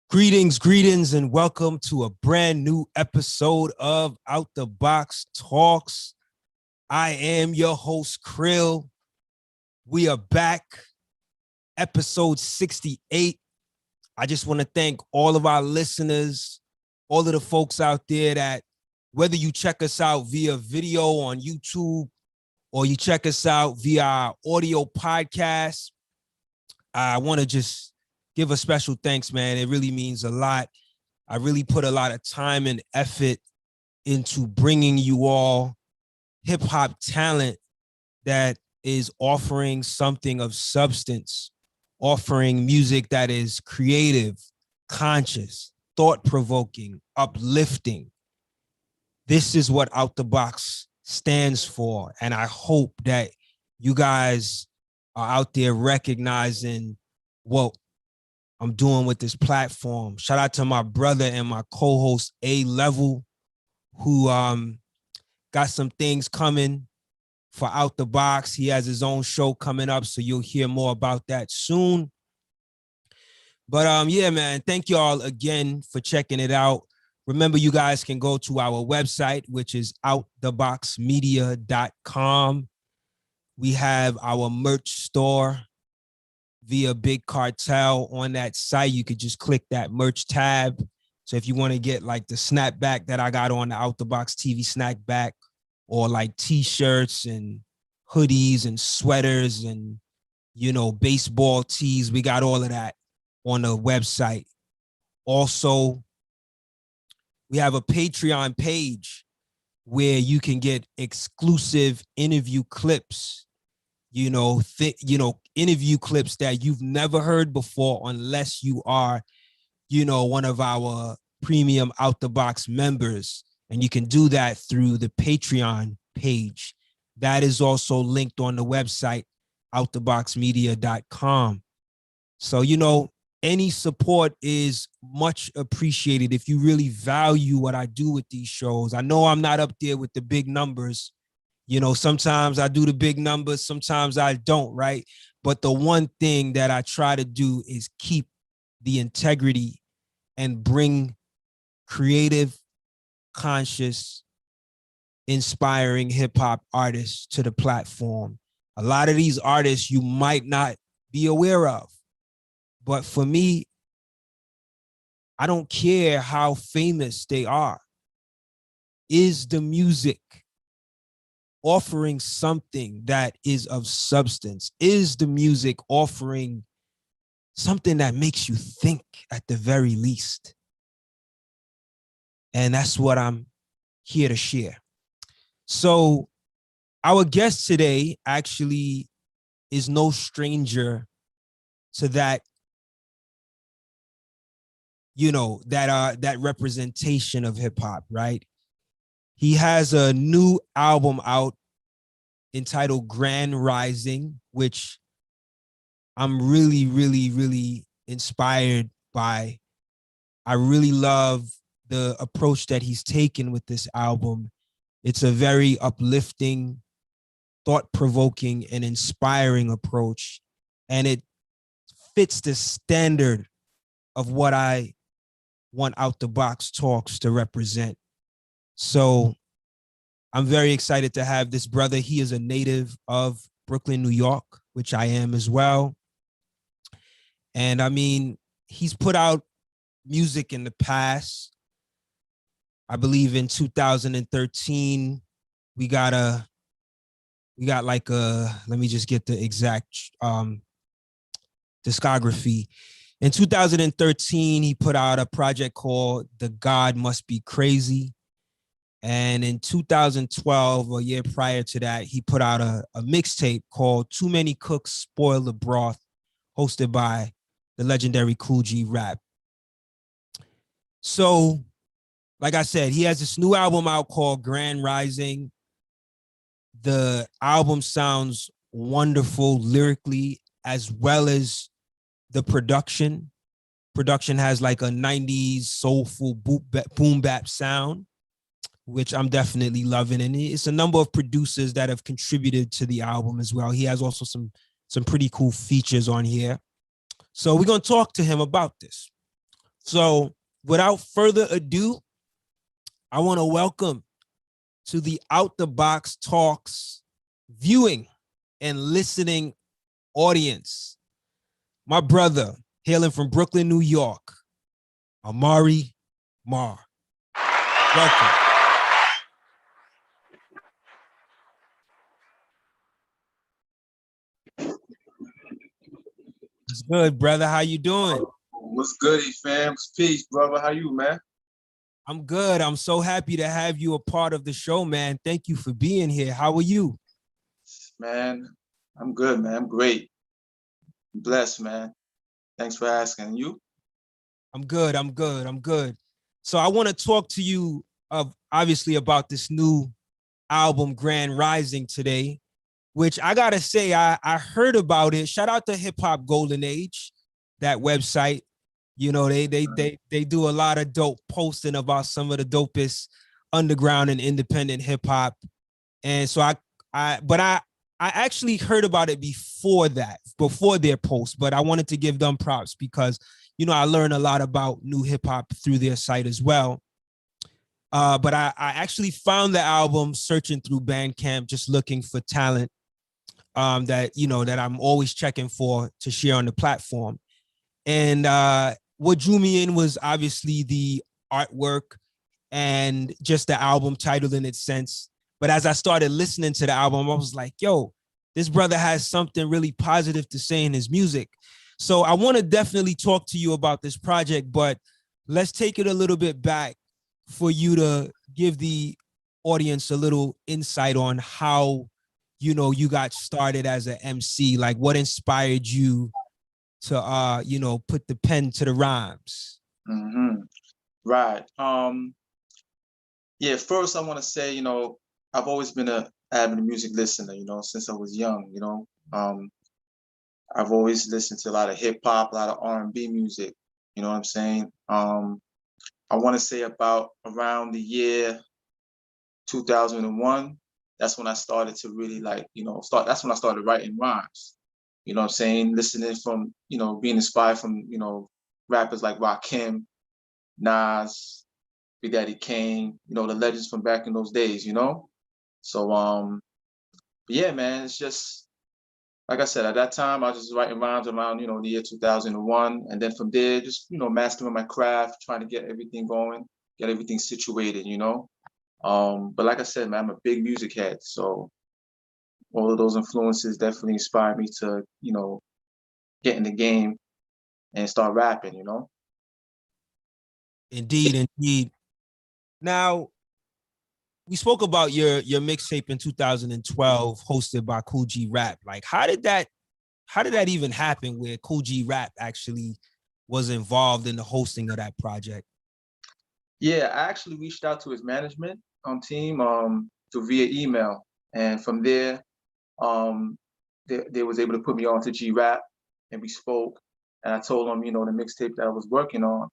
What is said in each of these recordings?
Greetings, and welcome to a brand new episode of Out the Box Talks. I am your host, Cril. We are back, episode 68. I just want to thank all of our listeners, all of the folks out there that, whether you check us out via video on YouTube or you check us out via our audio podcast, I want to just give a special thanks, man. It really means a lot. I really put a lot of time and effort into bringing you all hip hop talent that is offering something of substance, offering music that is creative, conscious, thought-provoking, uplifting. This is what Out the Box stands for. And I hope that you guys are out there recognizing what I'm doing with this platform. Shout out to my brother and my co-host A-Level, who got some things coming for Out the Box. He has his own show coming up, so you'll hear more about that soon. But yeah, man, thank you all again for checking it out. Remember, you guys can go to our website, which is outtheboxmedia.com. We have our merch store via Big Cartel on that site. You could just click that merch tab. So if you want to get like the snapback that I got on the Out the Box TV snackback, or like t-shirts and hoodies and sweaters and, you know, baseball tees, we got all of that on the website. Also, we have a Patreon page where you can get exclusive interview clips, interview clips that you've never heard before unless you are, one of our premium Out the Box members. And you can do that through the Patreon page. That is also linked on the website, outtheboxmedia.com. So, any support is much appreciated if you really value what I do with these shows. I know I'm not up there with the big numbers. Sometimes I do the big numbers, sometimes I don't, right? But the one thing that I try to do is keep the integrity and bring creative, conscious, inspiring hip hop artists to the platform. A lot of these artists you might not be aware of, but for me, I don't care how famous they are. Is the music offering something that is of substance? Is the music offering something that makes you think at the very least? And that's what I'm here to share. So our guest today actually is no stranger to that, that representation of hip hop, right? He has a new album out entitled Grand Rising, which I'm really, really, really inspired by. I really love the approach that he's taken with this album. It's a very uplifting, thought-provoking, and inspiring approach. And it fits the standard of what I want Out the Box Talks to represent. So I'm very excited to have this brother. He is a native of Brooklyn, New York, which I am as well. And I mean, he's put out music in the past. I believe in 2013, let me just get the exact discography. In 2013, he put out a project called The God Must Be Crazy. And in 2012, a year prior to that, he put out a mixtape called Too Many Cooks Spoil the Broth, hosted by the legendary Cool G Rap. So, like I said, he has this new album out called Grand Rising. The album sounds wonderful lyrically, as well as the production. Production has like a 90s soulful boom bap sound, which I'm definitely loving. And it's a number of producers that have contributed to the album as well. He has also some pretty cool features on here. So we're going to talk to him about this. So without further ado, I want to welcome to the Out the Box Talks viewing and listening audience, my brother hailing from Brooklyn, New York, Amari Mar. Welcome. It's good, brother. How you doing? What's goody, fam? Peace, brother. How you, man? I'm good. I'm so happy to have you a part of the show, man. Thank you for being here. How are you? Man, I'm good, man. I'm great. I'm blessed, man. Thanks for asking. You? I'm good. I'm good. I'm good. So I want to talk to you obviously about this new album, Grand Rising, today, which I gotta say, I heard about it. Shout out to Hip Hop Golden Age, that website. You know, they do a lot of dope posting about some of the dopest underground and independent hip hop. And so I actually heard about it before their post, but I wanted to give them props because, you know, I learned a lot about new hip hop through their site as well. But I actually found the album searching through Bandcamp, just looking for talent that, you know, that I'm always checking for to share on the platform. And what drew me in was obviously the artwork and just the album title in its sense. But as I started listening to the album, I was like, yo, this brother has something really positive to say in his music. So I want to definitely talk to you about this project, but let's take it a little bit back for you to give the audience a little insight on how, you know, you got started as an MC, like what inspired you to you know, put the pen to the rhymes. Mm-hmm. Right. Yeah, first I want to say, I've always been a avid music listener, since I was young, I've always listened to a lot of hip hop, a lot of R&B music, you know what I'm saying? I want to say about around the year 2001, that's when I started to really that's when I started writing rhymes. You know what I'm saying? Listening from, being inspired from, rappers like Rakim, Nas, Big Daddy Kane, the legends from back in those days. So yeah, man, it's just like I said, at that time I was just writing rhymes around, the year 2001. And then from there, just, mastering my craft, trying to get everything going, get everything situated. But like I said, man, I'm a big music head. So all of those influences definitely inspired me to, get in the game and start rapping. Indeed, indeed. Now, we spoke about your mixtape in 2012 hosted by Cool G Rap. Like how did that even happen where Cool G Rap actually was involved in the hosting of that project? Yeah, I actually reached out to his management team to via email. And from there, um, they was able to put me on to G Rap, and we spoke. And I told him, the mixtape that I was working on.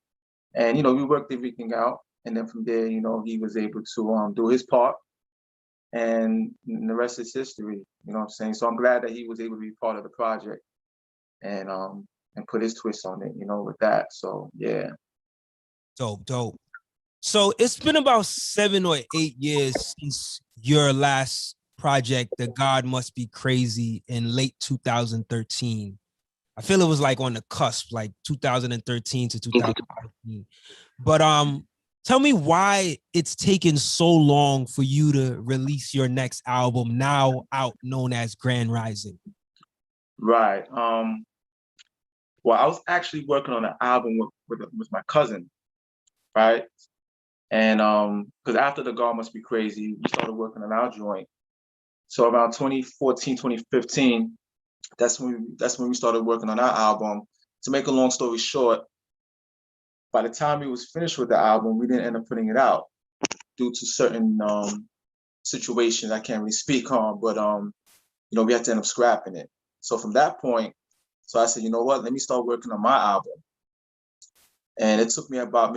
And, we worked everything out. And then from there, he was able to do his part. And the rest is history, you know what I'm saying? So I'm glad that he was able to be part of the project and put his twist on it, with that. So yeah. Dope, dope. So it's been about 7 or 8 years since your last project, The God Must Be Crazy, in late 2013. I feel it was like on the cusp, like 2013 to 2014. But tell me why it's taken so long for you to release your next album, now out known as Grand Rising. Right. Well, I was actually working on an album with my cousin, right? And because after The God Must Be Crazy, we started working on our joint. So around 2014, 2015, that's when we started working on our album. To make a long story short, by the time we was finished with the album, we didn't end up putting it out due to certain situations I can't really speak on, but we had to end up scrapping it. So from that point, so I said, you know what, let me start working on my album. And it took me about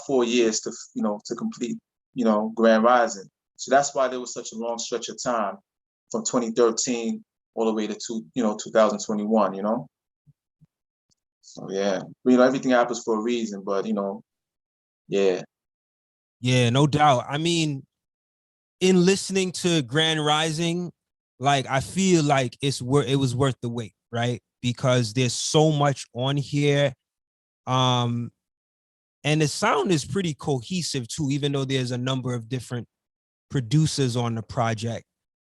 4 years to complete, Grand Rising. So that's why there was such a long stretch of time from 2013 all the way to 2021. So yeah, you know, everything happens for a reason, but you know, yeah. Yeah, no doubt. I mean, in listening to Grand Rising, like I feel like it was worth the wait, right? Because there's so much on here. Um, and the sound is pretty cohesive too, even though there's a number of different producers on the project,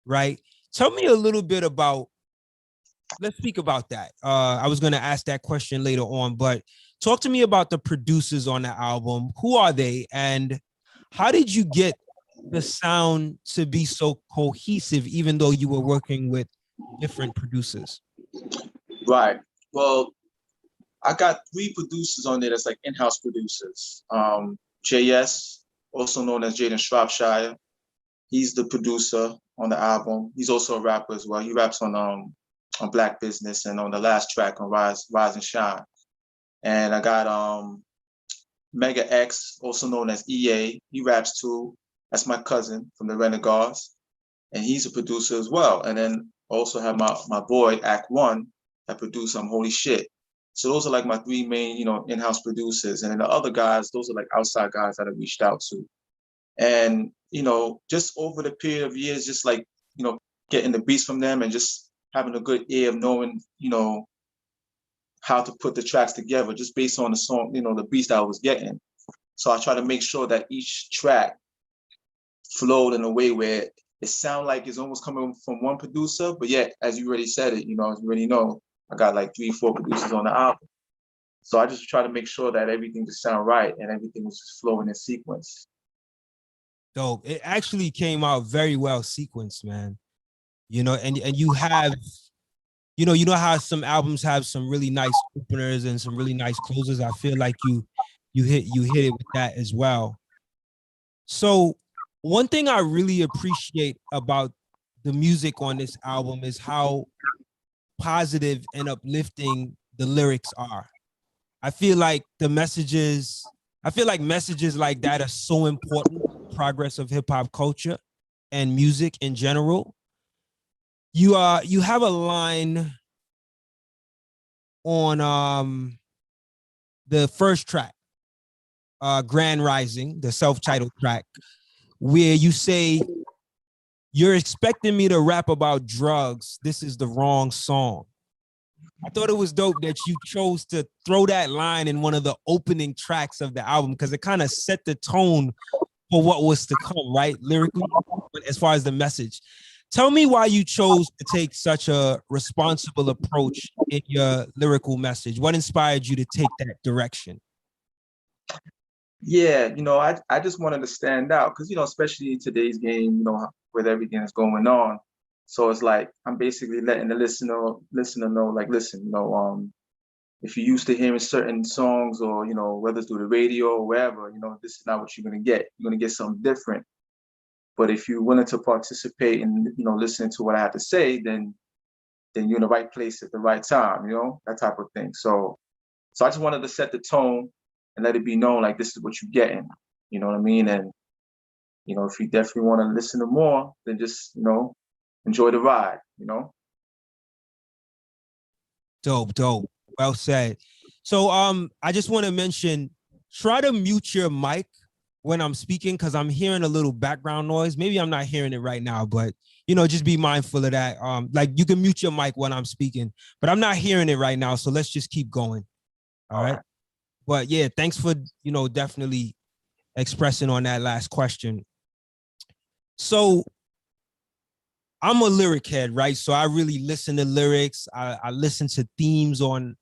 right? Tell me a little bit about, let's speak about that. I was gonna ask that question later on, but talk to me about the producers on the album. Who are they, and how did you get the sound to be so cohesive, even though you were working with different producers? Right. Well, I got 3 producers on there that's like in-house producers. JS, also known as Jaden Shropshire. He's the producer on the album. He's also a rapper as well. He raps on Black Business and on the last track on Rise and Shine. And I got Mega X, also known as EA. He raps too. That's my cousin from the Renegades, and he's a producer as well. And then also have my boy Act One that produced some Holy Shit. So those are like my 3 main, you know, in-house producers. And then the other guys, those are like outside guys that I reached out to. And, you know, just over the period of years, just like, you know, getting the beats from them and just having a good ear of knowing, you know, how to put the tracks together just based on the song, you know, the beats that I was getting. So I try to make sure that each track flowed in a way where it sounds like it's almost coming from one producer, but yet, as you already said it, you know, as you already know, I got like 3, 4 producers on the album. So I just try to make sure that everything just sound right and everything was just flowing in sequence. Dope. It actually came out very well sequenced, man. You know, and you have, you know how some albums have some really nice openers and some really nice closers. I feel like you hit it with that as well. So one thing I really appreciate about the music on this album is how positive and uplifting the lyrics are. I feel like messages like that are so important to the progress of hip hop culture and music in general. You have a line on the first track, Grand Rising, the self-titled track, where you say, "You're expecting me to rap about drugs. This is the wrong song." I thought it was dope that you chose to throw that line in one of the opening tracks of the album because it kind of set the tone for what was to come, right? Lyrically, but as far as the message. Tell me why you chose to take such a responsible approach in your lyrical message. What inspired you to take that direction? Yeah, you know, I just wanted to stand out because, you know, especially in today's game, you know, with everything that's going on. So it's like I'm basically letting the listener know, like, listen, you know, if you're used to hearing certain songs or, you know, whether it's through the radio or wherever, you know, this is not what you're gonna get. You're gonna get something different. But if you're willing to participate and, you know, listening to what I have to say, then you're in the right place at the right time, you know, that type of thing. So I just wanted to set the tone and let it be known like this is what you're getting. You know what I mean? And you know, if you definitely want to listen to more, then just, you know, enjoy the ride, you know? Dope, dope. Well said. So I just want to mention, try to mute your mic when I'm speaking because I'm hearing a little background noise. Maybe I'm not hearing it right now, but you know, just be mindful of that. Like you can mute your mic when I'm speaking, but I'm not hearing it right now. So let's just keep going. All right. But yeah, thanks for, you know, definitely expressing on that last question. So I'm a lyric head, right? So I really listen to lyrics. I listen to themes on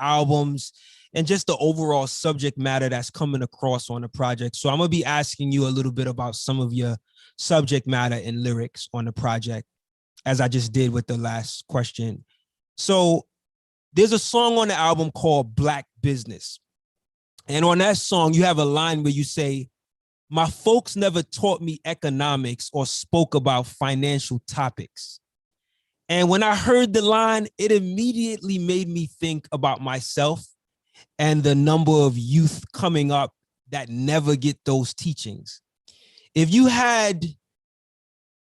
albums and just the overall subject matter that's coming across on the project. So I'm gonna be asking you a little bit about some of your subject matter and lyrics on the project, as I just did with the last question. So there's a song on the album called Black Business. And on that song, you have a line where you say, "My folks never taught me economics or spoke about financial topics." And when I heard the line, it immediately made me think about myself and the number of youth coming up that never get those teachings. If you had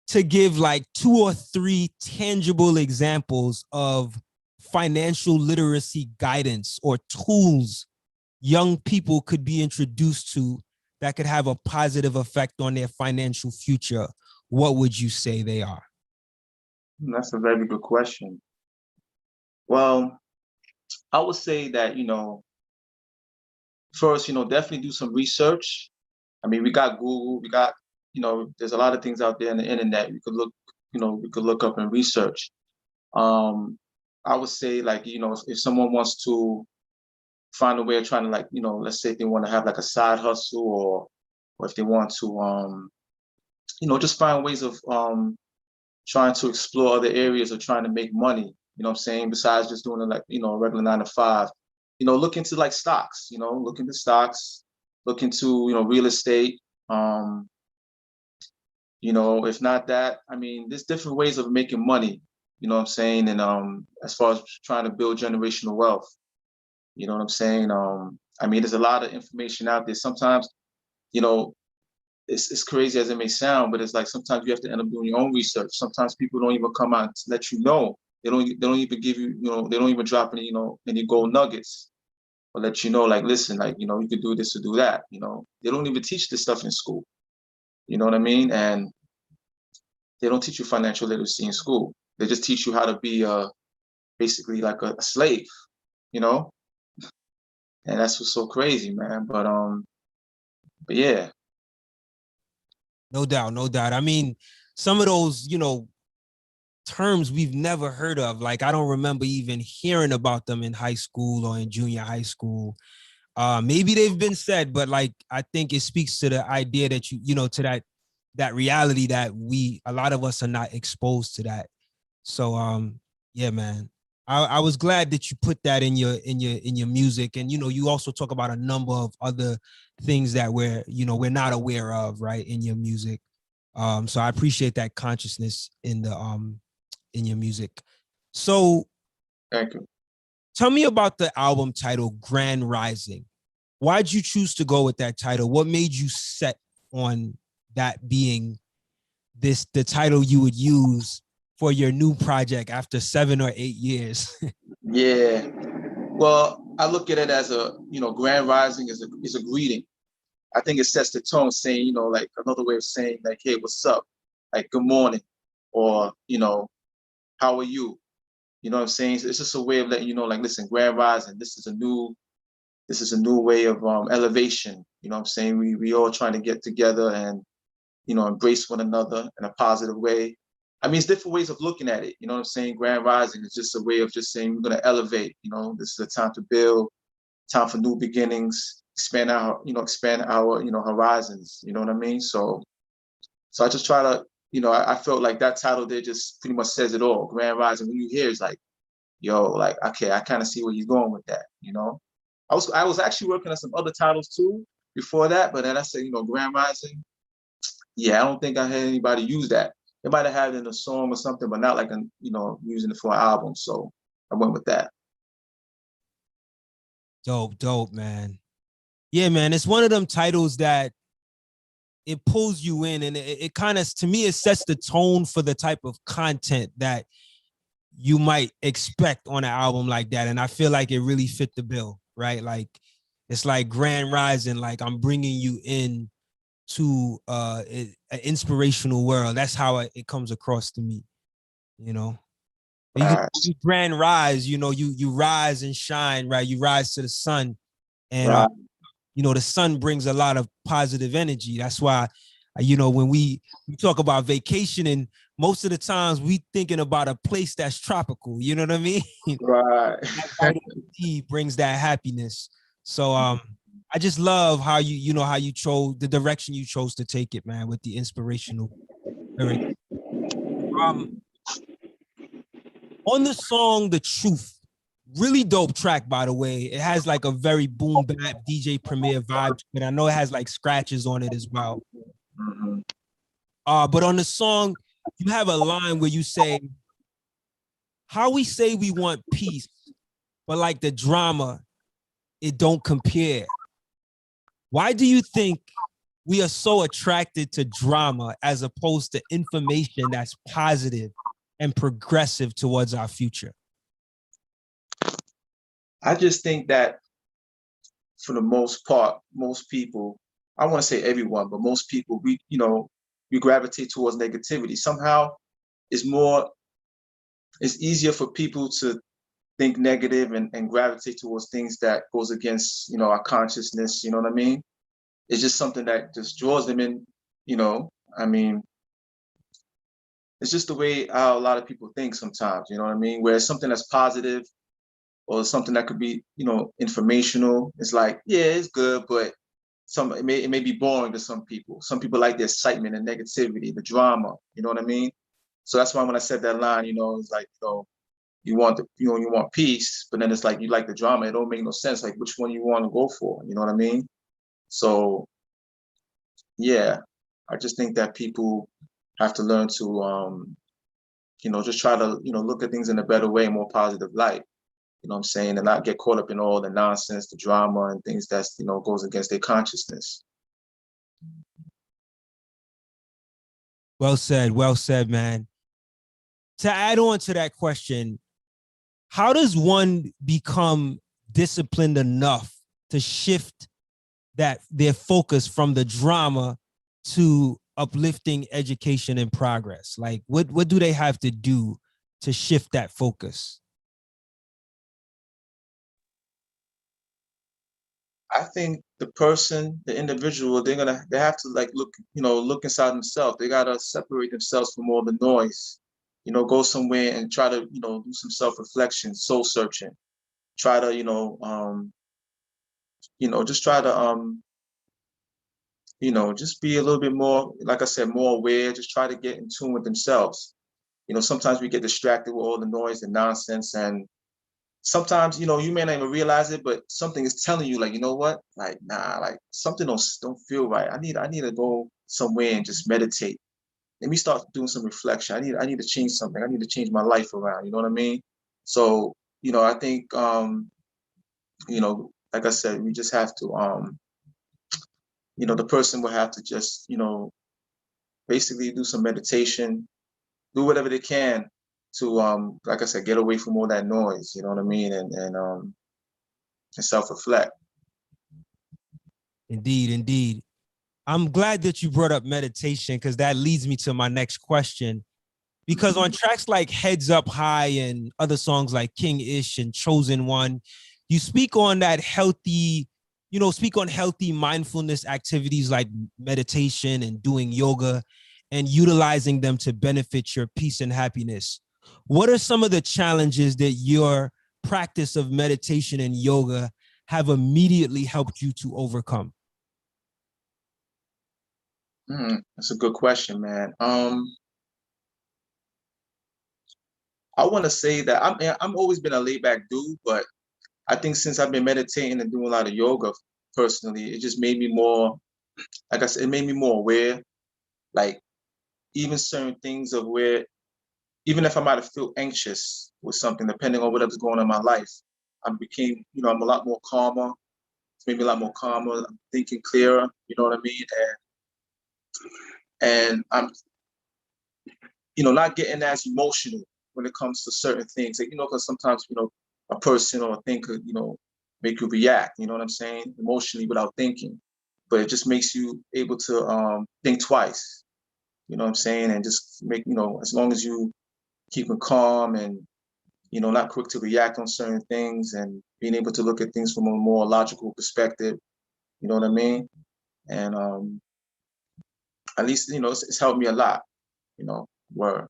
to give like 2 or 3 tangible examples of financial literacy guidance or tools young people could be introduced to that could have a positive effect on their financial future, what would you say they are? That's a very good question. Well, I would say that, first, definitely do some research. I mean, we got Google, we got, there's a lot of things out there on the internet. We could look up and research. I would say, like, if someone wants to find a way of trying to, like, let's say if they want to have like a side hustle, or if they want to, just find ways of trying to explore other areas of trying to make money, you know what I'm saying, besides just doing it like, a regular 9 to 5, look into like stocks, look into stocks, look into, real estate. If not that, I mean, there's different ways of making money, you know what I'm saying? And as far as trying to build generational wealth, you know what I'm saying? I mean, there's a lot of information out there. Sometimes, it's crazy as it may sound, but it's like sometimes you have to end up doing your own research. Sometimes people don't even come out to let you know. They don't even give you, they don't even drop any, any gold nuggets, or let you know, like, listen, like, you could do this or do that. They don't even teach this stuff in school. You know what I mean? And they don't teach you financial literacy in school. They just teach you how to be basically like a slave, you know? And that's what's so crazy, man. But yeah. No doubt, no doubt. I mean, some of those, terms we've never heard of. Like, I don't remember even hearing about them in high school or in junior high school. Maybe they've been said, but like, I think it speaks to the idea that to that reality that a lot of us are not exposed to that. So, yeah, man. I was glad that you put that in your music. And, you also talk about a number of other things that we're not aware of, right, in your music. So I appreciate that consciousness in your music. So Thank you. tell me about the album title, Grand Rising. Why'd you choose to go with that title? What made you set on that being the title you would use for your new project after 7 or 8 years? Yeah. Well, I look at it as Grand Rising is a greeting. I think it sets the tone, saying, like another way of saying, like, hey, what's up? Like, good morning, or, how are you? You know what I'm saying? It's just a way of letting you know, like, listen, Grand Rising, this is a new way of elevation. You know what I'm saying? We all trying to get together and, embrace one another in a positive way. I mean, it's different ways of looking at it. You know what I'm saying? Grand Rising is just a way of just saying we're going to elevate. This is a time to build, time for new beginnings, expand our horizons. You know what I mean? So I just try to, I felt like that title there just pretty much says it all. Grand Rising. When you hear, it's like, yo, like, okay, I kind of see where he's going with that. I was actually working on some other titles too before that, but then I said, Grand Rising. Yeah, I don't think I had anybody use that. They might have had it in a song or something, but not like using it for an album. So I went with that. Dope, man. Yeah, man. It's one of them titles that it pulls you in, and it kind of, to me, it sets the tone for the type of content that you might expect on an album like that. And I feel like it really fit the bill, right? Like, it's like Grand Rising, like I'm bringing you in to an inspirational world. That's how it comes across to me, You grand rise, you rise and shine, right? You rise to the sun, and the sun brings a lot of positive energy. That's why, when we talk about vacationing, most of the times we thinking about a place that's tropical. You know what I mean? Right. Vitamin D brings that happiness. So I just love how how you chose the direction you chose to take it, man, with the inspirational lyrics. On the song The Truth, really dope track, by the way. It has like a very boom bap DJ Premier vibe, but I know it has like scratches on it as well. Mm-hmm. But on the song, you have a line where you say, how we say we want peace, but like the drama, it don't compare. Why do you think we are so attracted to drama as opposed to information that's positive and progressive towards our future? I just think that for the most part, most people, I want to say everyone, but most people, we gravitate towards negativity. Somehow it's more, it's easier for people to think negative and gravitate towards things that goes against, our consciousness, you know what I mean? It's just something that just draws them in, I mean, it's just the way how a lot of people think sometimes, you know what I mean? Where something that's positive or something that could be, informational, it's like, yeah, it's good, but it may be boring to some people. Some people like the excitement and negativity, the drama, you know what I mean? So that's why when I said that line, it's like, you want peace, but then it's like you like the drama. It don't make no sense. Like which one you want to go for, you know what I mean? So yeah, I just think that people have to learn to just try to, look at things in a better way, more positive light. You know what I'm saying? And not get caught up in all the nonsense, the drama and things that's, goes against their consciousness. Well said, man. To add on to that question, how does one become disciplined enough to shift their focus from the drama to uplifting education and progress? Like what do they have to do to shift that focus? I think the individual, they have to like look inside themselves. They gotta separate themselves from all the noise, go somewhere and try to, do some self-reflection, soul searching, try to, just try to, just be a little bit more, like I said, more aware, just try to get in tune with themselves. Sometimes we get distracted with all the noise and nonsense, and sometimes, you may not even realize it, but something is telling you, like, you know what? Like, nah, like something don't feel right. I need to go somewhere and just meditate. Let me start doing some reflection. I need to change something. I need to change my life around. You know what I mean? So, I think like I said, we just have to the person will have to just, basically do some meditation, do whatever they can to like I said, get away from all that noise, you know what I mean? And self-reflect. Indeed. I'm glad that you brought up meditation because that leads me to my next question. Because on tracks like Heads Up High and other songs like King Ish and Chosen One, you speak on that healthy, speak on healthy mindfulness activities like meditation and doing yoga and utilizing them to benefit your peace and happiness. What are some of the challenges that your practice of meditation and yoga have immediately helped you to overcome? That's a good question, man. I want to say that I'm always been a laid back dude, but I think since I've been meditating and doing a lot of yoga personally, it just made me more, like I said, it made me more aware. Like even certain things of where, even if I might have felt anxious with something, depending on whatever's going on in my life, I'm a lot more calmer. It's made me a lot more calmer. I'm thinking clearer. You know what I mean? And I'm not getting as emotional when it comes to certain things. Like, because sometimes, a person or a thing could, make you react, you know what I'm saying, emotionally without thinking. But it just makes you able to think twice, you know what I'm saying, and just make, as long as you keep it calm and, not quick to react on certain things and being able to look at things from a more logical perspective, you know what I mean? And at least, it's helped me a lot, word.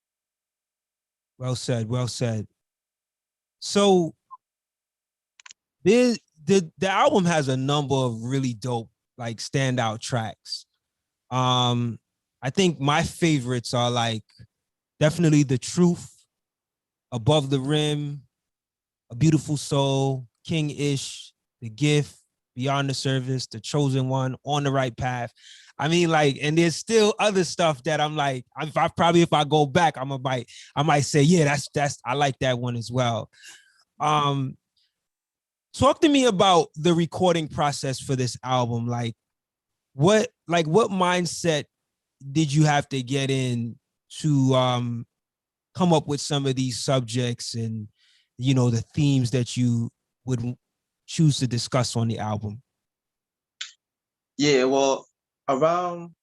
Well said. So the album has a number of really dope, like standout tracks. I think my favorites are like definitely The Truth, Above the Rim, A Beautiful Soul, King Ish, The Gift, Beyond the Service, The Chosen One, On the Right Path. I mean, like, and there's still other stuff that I'm like, if I go back, I might say, yeah, I like that one as well. Talk to me about the recording process for this album. What mindset did you have to get in to come up with some of these subjects and the themes that you would choose to discuss on the album? Yeah, well, around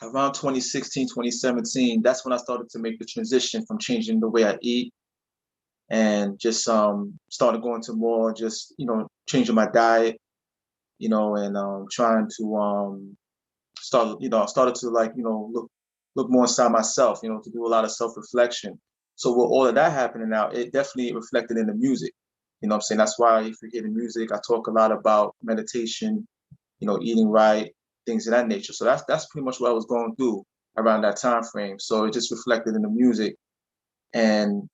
2016, 2017, that's when I started to make the transition from changing the way I eat and just started going to more just, changing my diet, and trying to started to like, look more inside myself, to do a lot of self-reflection. So with all of that happening now, it definitely reflected in the music. You know what I'm saying? That's why if you hear the music, I talk a lot about meditation, eating right, things of that nature. So that's pretty much what I was going through around that time frame. So it just reflected in the music. And,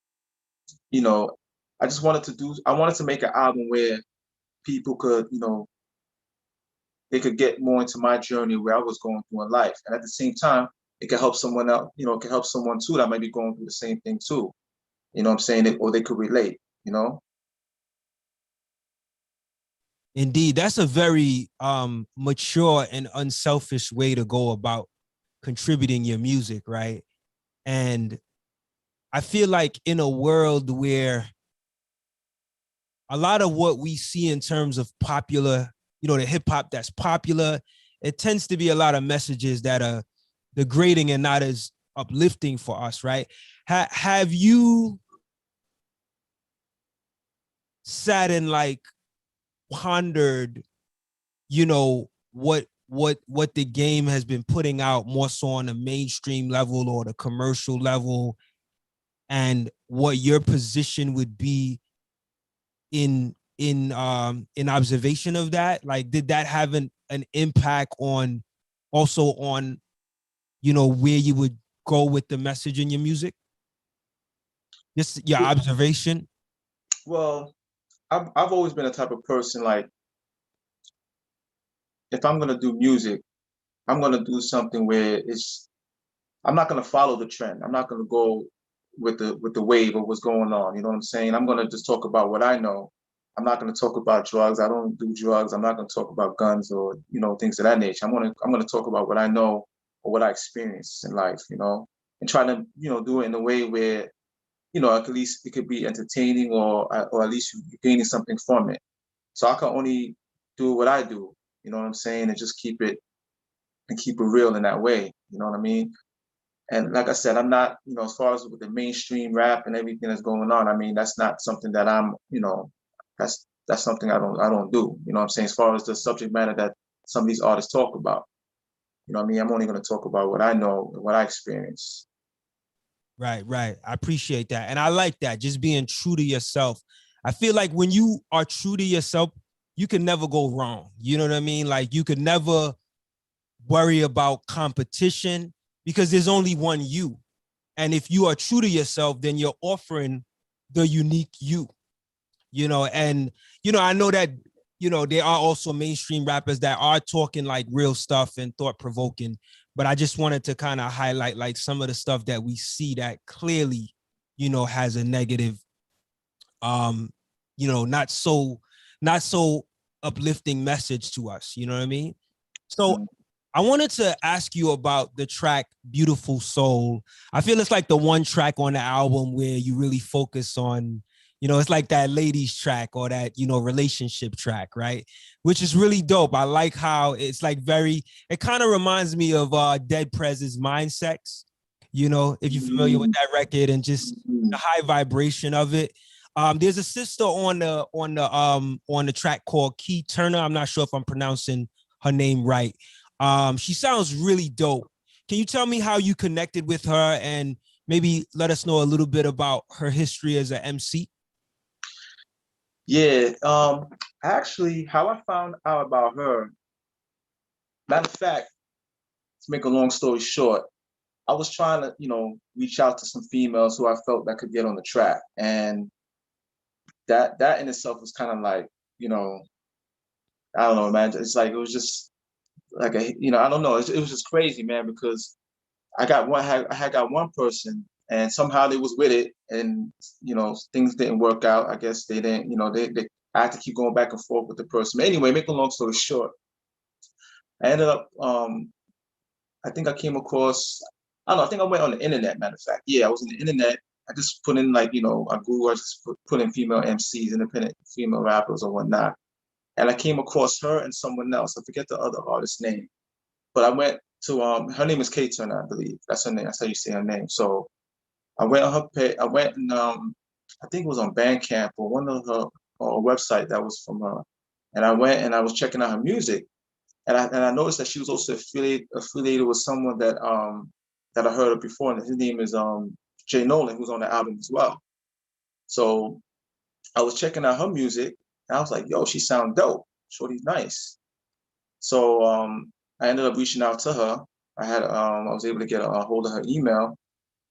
you know, I wanted to make an album where people could, they could get more into my journey where I was going through in life. And at the same time, it could help someone else, it could help someone too that might be going through the same thing too. You know what I'm saying? Or they could relate. Indeed, that's a very mature and unselfish way to go about contributing your music, right? And I feel like in a world where a lot of what we see in terms of popular, the hip hop that's popular, it tends to be a lot of messages that are degrading and not as uplifting for us, right? Have you sat and like pondered, what the game has been putting out more so on the mainstream level or the commercial level, and what your position would be in observation of that? Like, did that have an impact on also on where you would go with the message in your music? Just your observation. Well, I've always been a type of person like if I'm gonna do music, I'm gonna do something where I'm not gonna follow the trend. I'm not gonna go with the wave of what's going on. You know what I'm saying? I'm gonna just talk about what I know. I'm not gonna talk about drugs. I don't do drugs. I'm not gonna talk about guns or things of that nature. I'm gonna talk about what I know or what I experienced in life. And try to do it in a way where at least it could be entertaining or at least you're gaining something from it. So I can only do what I do. You know what I'm saying? And just keep it real in that way. You know what I mean? And like I said, I'm not, as far as with the mainstream rap and everything that's going on, I mean, that's not something that that's something I don't do. You know what I'm saying? As far as the subject matter that some of these artists talk about, you know what I mean? I'm only going to talk about what I know and what I experience. Right. I appreciate that. And I like that, just being true to yourself. I feel like when you are true to yourself, you can never go wrong. You know what I mean? Like, you could never worry about competition because there's only one you. And if you are true to yourself, then you're offering the unique you, and, I know that, there are also mainstream rappers that are talking like real stuff and thought provoking, but I just wanted to kind of highlight like some of the stuff that we see that clearly, has a negative, not so uplifting message to us. You know what I mean? So I wanted to ask you about the track Beautiful Soul. I feel it's like the one track on the album where you really focus on, it's like that ladies track or that, relationship track, right? Which is really dope. I like how it's like it kind of reminds me of Dead Prez's Mind Sex, if you're familiar with that record and just the high vibration of it. There's a sister on the track called Key Turner. I'm not sure if I'm pronouncing her name right. She sounds really dope. Can you tell me how you connected with her and maybe let us know a little bit about her history as an MC? Yeah. Actually, how I found out about her, matter of fact, to make a long story short, I was trying to, reach out to some females who I felt that could get on the track. And that in itself was kind of like, I don't know, man. It's like, it was just like I don't know. It was just crazy, man, because I had got one person and somehow they was with it and, things didn't work out. I guess they didn't, I had to keep going back and forth with the person. But anyway, make a long story short, I ended up, I think I came across, I don't know, I think I went on the internet, matter of fact. Yeah, I was on the internet I just put in like, on Google, I just put in female MCs, independent female rappers or whatnot. And I came across her and someone else. I forget the other artist's name. But I went to, her name is Kay Turner, I believe. That's her name. That's how you say her name. So I went on her page. I went and I think it was on Bandcamp or one of her website that was from her. And I went and I was checking out her music. And I noticed that she was also affiliated with someone that I heard of before. And his name is Jay Nolan, who's on the album as well. So I was checking out her music and I was like, yo, she sound dope. Shorty's nice. So I ended up reaching out to her. I was able to get a hold of her email,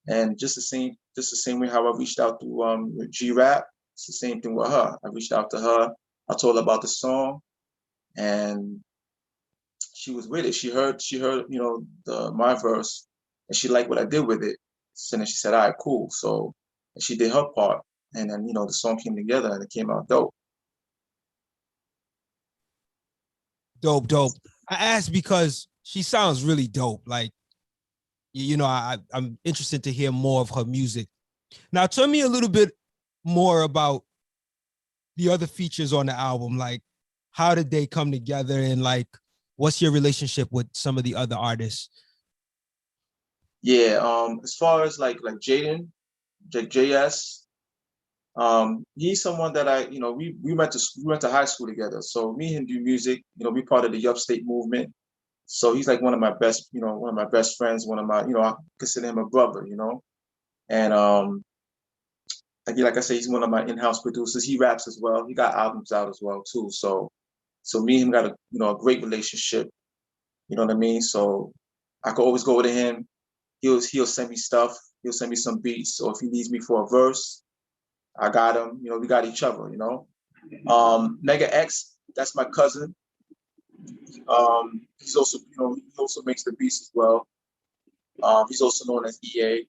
and just the same way how I reached out to G Rap, it's the same thing with her. I reached out to her. I told her about the song, and she was with it. She heard my verse, and she liked what I did with it. So then she said, "All right, cool." So and she did her part, and then the song came together, and it came out dope. Dope. I asked because she sounds really dope. Like, I'm interested to hear more of her music. Now, tell me a little bit more about the other features on the album. Like, how did they come together, and like, what's your relationship with some of the other artists? Yeah, as far as like Jaden, JS, he's someone that we went to high school together. So me and him do music. We part of the Upstate movement. So he's like one of my best friends. One of my, I consider him a brother. And like I say, he's one of my in-house producers. He raps as well. He got albums out as well too. So me and him got a great relationship. You know what I mean? So I could always go to him. He'll send me stuff. He'll send me some beats. So if he needs me for a verse, I got him. We got each other. Mega X, that's my cousin. He's also, he also makes the beats as well. He's also known as EA,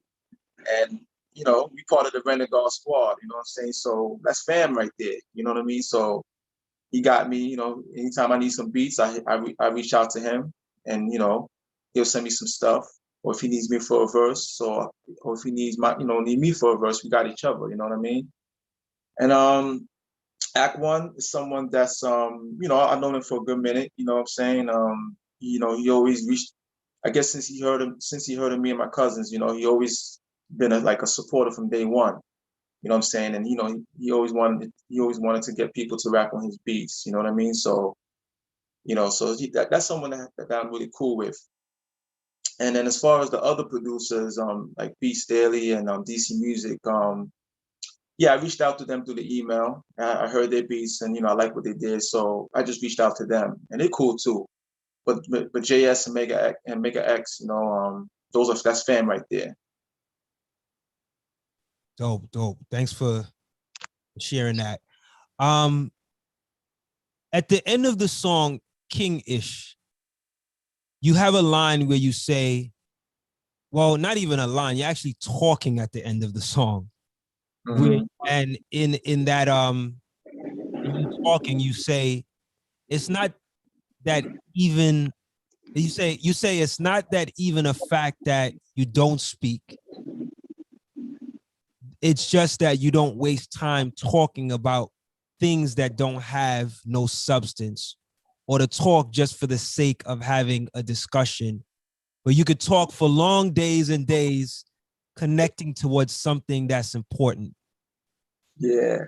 and we part of the Renegade Squad. You know what I'm saying? So that's fam right there. You know what I mean? So he got me. Anytime I need some beats, I reach out to him, and he'll send me some stuff. Or if he needs me for a verse, or if he needs need me for a verse, we got each other. You know what I mean? And Act One is someone that's I've known him for a good minute. You know what I'm saying? He always reached. I guess since he heard of me and my cousins, he always been a supporter from day one. You know what I'm saying? And he always wanted to get people to rap on his beats. You know what I mean? So that's someone that I'm really cool with. And then as far as the other producers, like Beats Daily and DC Music, yeah, I reached out to them through the email. I heard their beats, and I like what they did, so I just reached out to them, and they're cool too. But JS and Mega X, that's fam right there. Dope. Thanks for sharing that. At the end of the song King-ish, you have a line where you say, well, not even a line, you're actually talking at the end of the song. Mm-hmm. And in that in you talking, you say it's not that even you say it's not that even a fact that you don't speak. It's just that you don't waste time talking about things that don't have no substance, or to talk just for the sake of having a discussion. But you could talk for long days and days connecting towards something that's important. Yeah.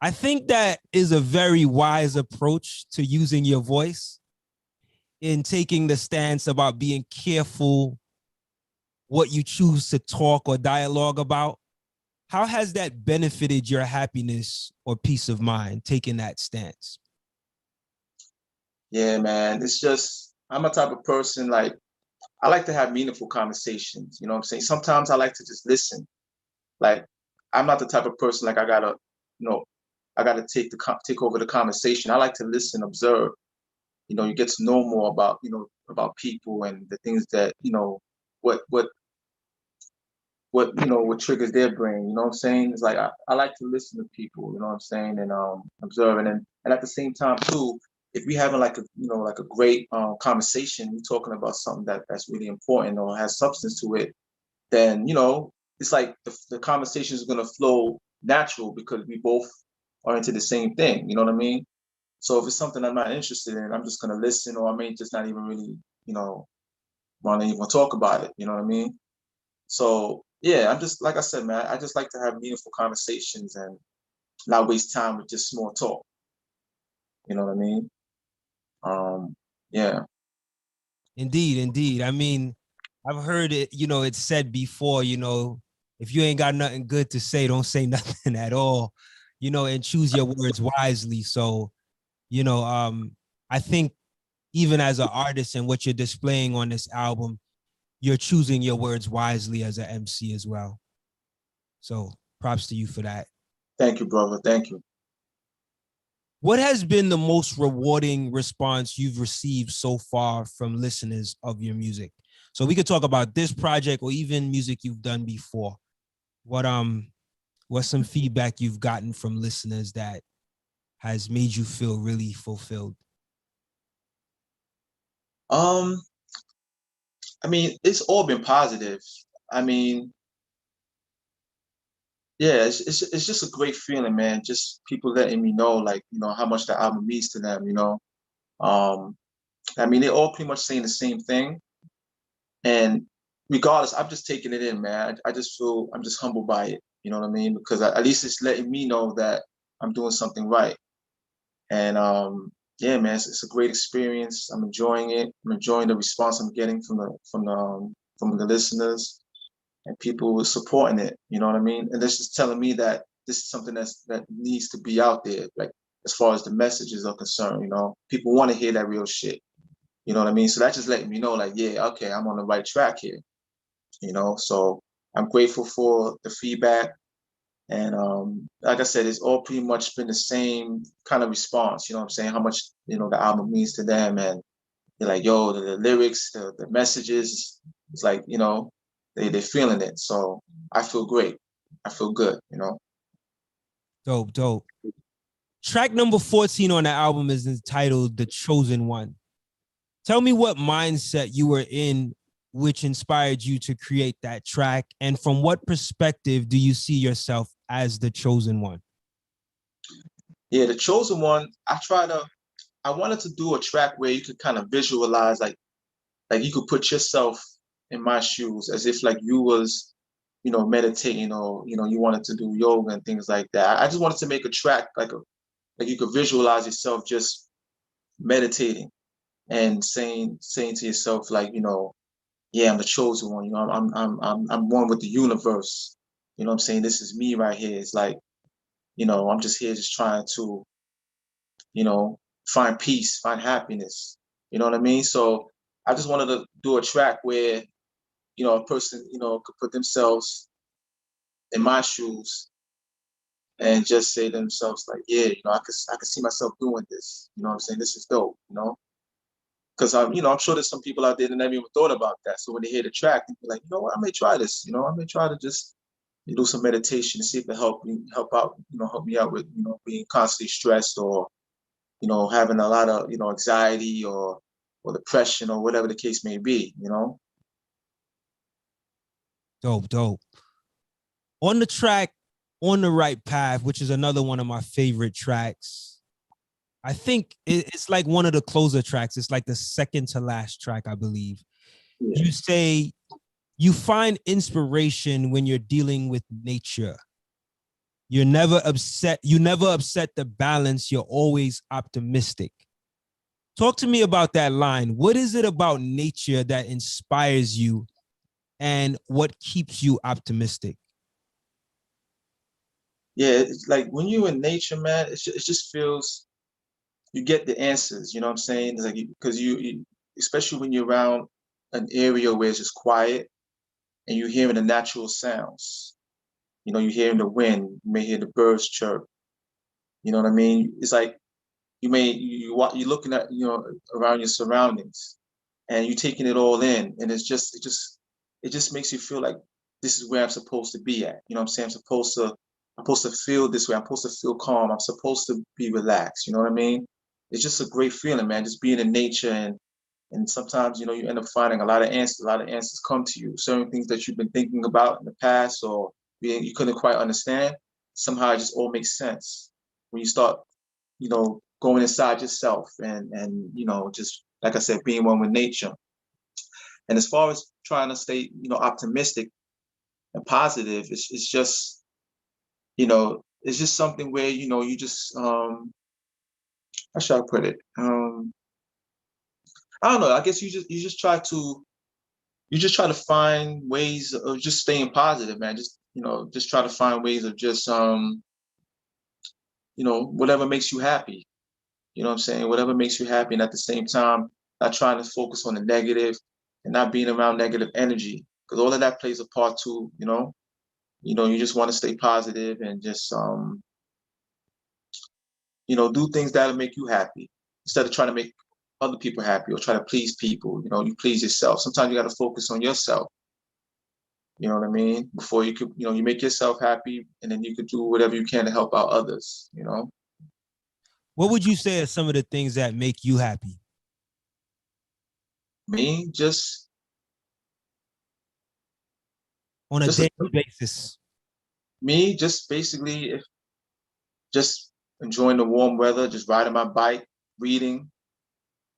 I think that is a very wise approach to using your voice, in taking the stance about being careful what you choose to talk or dialogue about. How has that benefited your happiness or peace of mind, taking that stance? Yeah, man. It's just, I'm a type of person, like, I like to have meaningful conversations. You know what I'm saying? Sometimes I like to just listen. Like, I'm not the type of person like I gotta take over the conversation. I like to listen, observe. You get to know more about people and the things that what triggers their brain. You know what I'm saying? It's like I like to listen to people. You know what I'm saying? And observe, and at the same time too, if we having like a great conversation, we're talking about something that's really important or has substance to it, then it's like the conversation is going to flow natural because we both are into the same thing. You know what I mean? So if it's something I'm not interested in, I'm just going to listen, or I may just not even really, want to even talk about it. You know what I mean? So yeah, I'm just, like I said, man, I just like to have meaningful conversations and not waste time with just small talk. You know what I mean? Yeah. Indeed, indeed. I mean, I've heard it, it's said before, if you ain't got nothing good to say, don't say nothing at all, and choose your words wisely. So, I think even as an artist and what you're displaying on this album, you're choosing your words wisely as an MC as well. So props to you for that. Thank you, brother. Thank you. What has been the most rewarding response you've received so far from listeners of your music? So we could talk about this project or even music you've done before. What's some feedback you've gotten from listeners that has made you feel really fulfilled? I mean, it's all been positive. I mean, yeah, it's just a great feeling, man. Just people letting me know, like, how much the album means to them. I mean, they're all pretty much saying the same thing. And regardless, I'm just taking it in, man. I just feel I'm just humbled by it. You know what I mean? Because at least it's letting me know that I'm doing something right. And yeah, man, it's a great experience. I'm enjoying it. I'm enjoying the response I'm getting from the listeners and people who are supporting it. You know what I mean? And this is telling me that this is something that needs to be out there. Like as far as the messages are concerned, people want to hear that real shit. You know what I mean? So that's just letting me know, like, yeah, okay, I'm on the right track here. So I'm grateful for the feedback. And like I said, it's all pretty much been the same kind of response. You know what I'm saying? How much, the album means to them. And they're like, yo, the lyrics, the messages, it's like, they're feeling it. So I feel great. I feel good. Dope, dope. Track number 14 on the album is entitled The Chosen One. Tell me what mindset you were in which inspired you to create that track, and from what perspective do you see yourself as the chosen one? Yeah, The Chosen One, I wanted to do a track where you could kind of visualize, like you could put yourself in my shoes as if like you was, meditating, or, you wanted to do yoga and things like that. I just wanted to make a track like you could visualize yourself just meditating and saying to yourself, like, yeah, I'm the chosen one. I'm one with the universe. You know what I'm saying? This is me right here. It's like, I'm just here just trying to, find peace, find happiness. You know what I mean? So I just wanted to do a track where, a person, could put themselves in my shoes and just say to themselves, like, yeah, I could see myself doing this. You know what I'm saying? This is dope. Because I'm sure there's some people out there that never even thought about that. So when they hear the track, they be like, you know what, I may try this. I may try to just do some meditation and see if it help out, help me out with, being constantly stressed, or, having a lot of, anxiety or depression or whatever the case may be. Dope, dope. On the track, On the Right Path, which is another one of my favorite tracks. I think it's like one of the closer tracks. It's like the second to last track, I believe. Yeah. You say you find inspiration when you're dealing with nature. You're never upset. You never upset the balance. You're always optimistic. Talk to me about that line. What is it about nature that inspires you, and what keeps you optimistic? Yeah, it's like when you're in nature, man, it just feels you get the answers. You know what I'm saying? It's like because you, especially when you're around an area where it's just quiet and you're hearing the natural sounds. You're hearing the wind. You may hear the birds chirp. You know what I mean? It's like you're looking at around your surroundings, and you're taking it all in, and it just makes you feel like this is where I'm supposed to be at. You know what I'm saying? I'm supposed to feel this way. I'm supposed to feel calm. I'm supposed to be relaxed. You know what I mean? It's just a great feeling, man. Just being in nature, and And sometimes, you end up finding a lot of answers. A lot of answers come to you. Certain things that you've been thinking about in the past or you couldn't quite understand, somehow it just all makes sense when you start, going inside yourself and just like I said, being one with nature. And as far as trying to stay, optimistic and positive, it's just, it's just something where, you just how should I put it? I don't know. I guess you just try to find ways of just staying positive, man. Just try to find ways of just whatever makes you happy. You know what I'm saying? Whatever makes you happy, and at the same time, not trying to focus on the negative and not being around negative energy, because all of that plays a part too. You just want to stay positive and just do things that'll make you happy instead of trying to make other people happy or try to please people. You please yourself. Sometimes you got to focus on yourself. You know what I mean? Before you could, you make yourself happy, and then you could do whatever you can to help out others. What would you say are some of the things that make you happy? Me, just on a daily basis. Me, just basically, just enjoying the warm weather, just riding my bike, reading,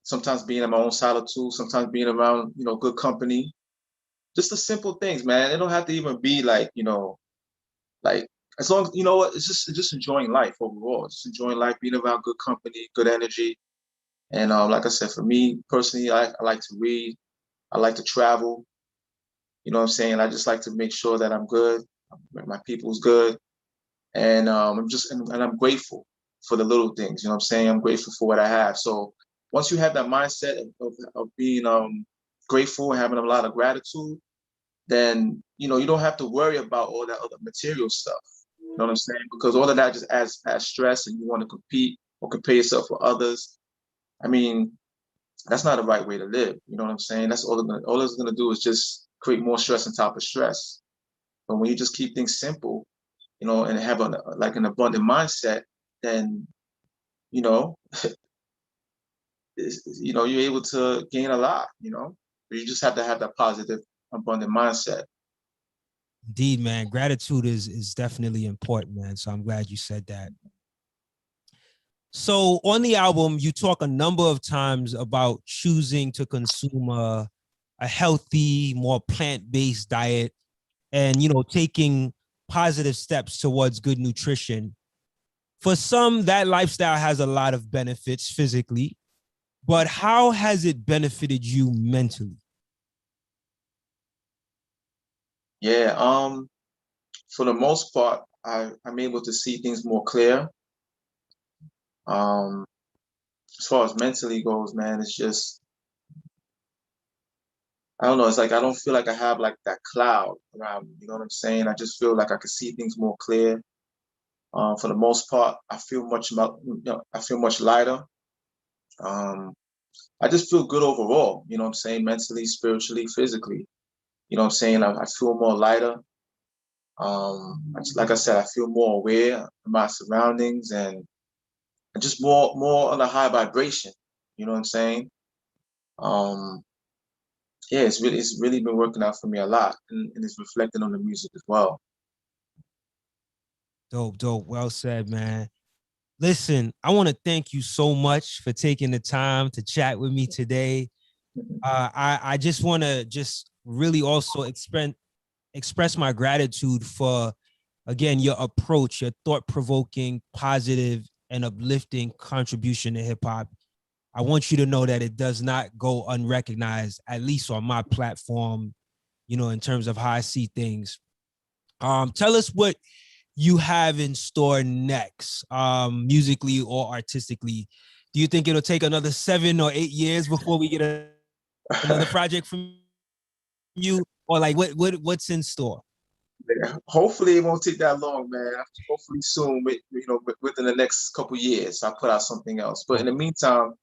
sometimes being in my own solitude, sometimes being around, good company. Just the simple things, man. It don't have to even be like, like as long as you know what, it's just enjoying life overall. Just enjoying life, being around good company, good energy. And like I said, for me personally, I like to read. I like to travel. You know what I'm saying? I just like to make sure that I'm good, my people's good. And I'm grateful for the little things. You know what I'm saying? I'm grateful for what I have. So once you have that mindset of being grateful and having a lot of gratitude, then you don't have to worry about all that other material stuff. You know what I'm saying? Because all of that just adds stress, and you want to compete or compare yourself with others. I mean, that's not the right way to live. You know what I'm saying? That's all it's gonna do is just create more stress on top of stress. But when you just keep things simple, and have an abundant mindset, then you know, you're able to gain a lot. But you just have to have that positive, abundant mindset. Indeed, man. Gratitude is definitely important, man. So I'm glad you said that. So on the album, you talk a number of times about choosing to consume a healthy, more plant-based diet and, taking positive steps towards good nutrition. For some, that lifestyle has a lot of benefits physically, but how has it benefited you mentally? Yeah, for the most part, I'm able to see things more clear. As far as mentally goes, man, it's just, I don't know. It's like I don't feel like I have like that cloud around me. You know what I'm saying? I just feel like I can see things more clear. For the most part, I feel I feel much lighter. Um, I just feel good overall. You know what I'm saying? Mentally, spiritually, physically. You know what I'm saying? I feel more lighter. Like I said, I feel more aware of my surroundings and just more on a high vibration. You know what I'm saying? Um, yeah, it's really been working out for me a lot, and it's reflecting on the music as well. Dope, dope. Well said, man. Listen, I want to thank you so much for taking the time to chat with me today. I just want to just really also express my gratitude for, again, your approach, your thought-provoking, positive, and uplifting contribution to hip hop. I want you to know that it does not go unrecognized, at least on my platform, in terms of how I see things. Tell us what you have in store next, musically or artistically. Do you think it'll take another 7 or 8 years before we get another project from you, or like what's in store? Yeah. Hopefully, it won't take that long, man. Hopefully, soon, within the next couple years, I'll put out something else. But in the meantime,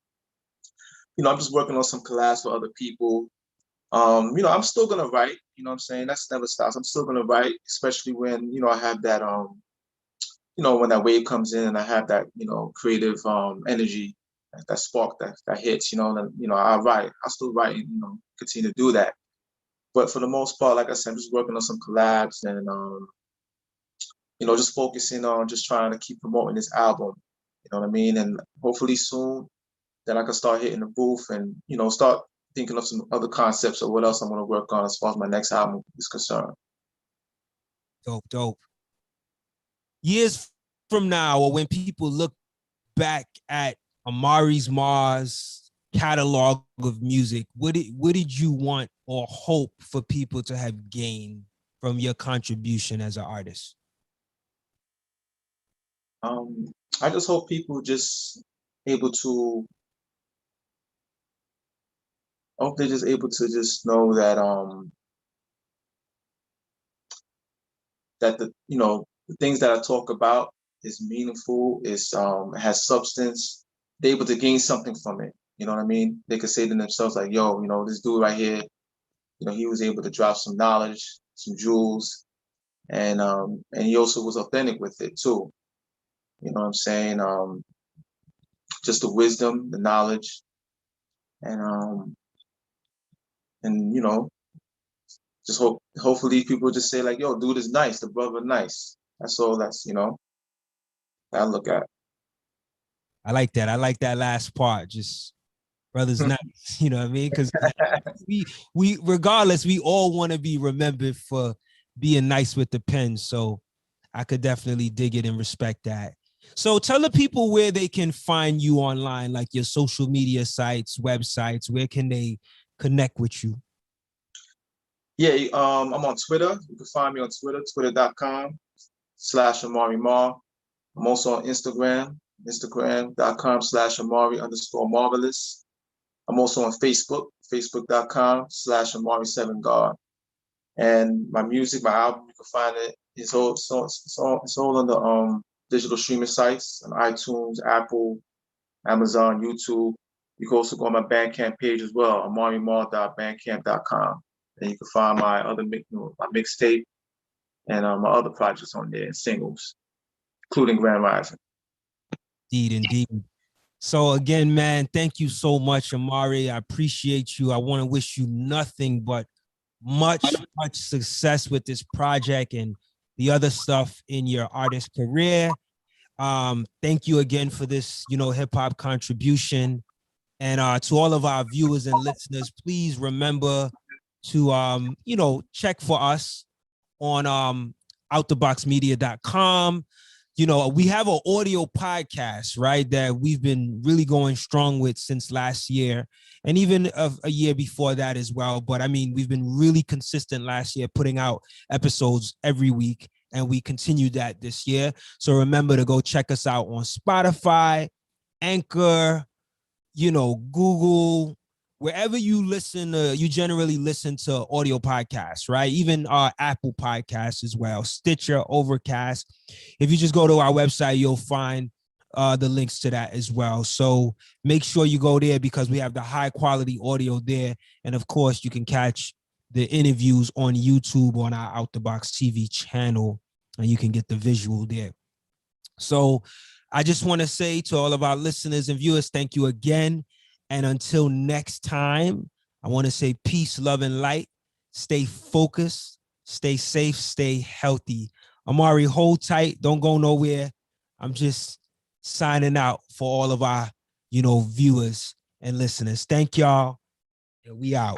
I'm just working on some collabs for other people. I'm still gonna write. You know what I'm saying? That's never stops. I'm still gonna write, especially when I have that when that wave comes in and I have that creative energy that spark that hits, and I write. I still write and, continue to do that. But for the most part, like I said, I'm just working on some collabs and just focusing on just trying to keep promoting this album. You know what I mean? And hopefully soon then I can start hitting the booth and, start thinking of some other concepts or what else I'm gonna work on as far as my next album is concerned. Dope. Years from now, or when people look back at Amari Mar's catalog of music, what did you want or hope for people to have gained from your contribution as an artist? I just hope people just able to I hope they're just able to just know that that the things that I talk about is meaningful, has substance. They're able to gain something from it. You know what I mean? They could say to themselves like, "Yo, this dude right here, he was able to drop some knowledge, some jewels, and he also was authentic with it too." You know what I'm saying? Just the wisdom, the knowledge, and and just hopefully people just say like, "Yo, dude is nice. The brother nice." That's all. That I look at. I like that. I like that last part. Just brothers nice, you know what I mean? Because we regardless, we all want to be remembered for being nice with the pen. So I could definitely dig it and respect that. So tell the people where they can find you online, like your social media sites, websites. Where can they connect with you? Yeah, I'm on Twitter. You can find me on Twitter, twitter.com/Amari Mar. I'm also on Instagram, instagram.com/Amari_marvelous. I'm also on Facebook, facebook.com/Amari7God. And my music, my album, you can find it. It's all on the digital streaming sites on iTunes, Apple, Amazon, YouTube. You can also go on my Bandcamp page as well, amarimar.bandcamp.com. And you can find my other my mixtape and my other projects on there, singles, including Grand Rising. Indeed. So again, man, thank you so much, Amari. I appreciate you. I want to wish you nothing but much success with this project and the other stuff in your artist career. Thank you again for this, hip hop contribution. And to all of our viewers and listeners, please remember to check for us on outtheboxmedia.com. We have an audio podcast, right, that we've been really going strong with since last year and even a year before that as well. But I mean, we've been really consistent last year, putting out episodes every week, and we continued that this year. So remember to go check us out on Spotify, Anchor, Google, wherever you you generally listen to audio podcasts, right? Even Apple Podcasts as well, Stitcher, Overcast. If you just go to our website, you'll find the links to that as well. So make sure you go there because we have the high quality audio there. And of course, you can catch the interviews on YouTube on our Out the Box TV channel, and you can get the visual there. So I just want to say to all of our listeners and viewers, thank you again. And until next time, I want to say peace, love, and light. Stay focused, stay safe, stay healthy. Amari, hold tight. Don't go nowhere. I'm just signing out for all of our, viewers and listeners. Thank y'all. And we out.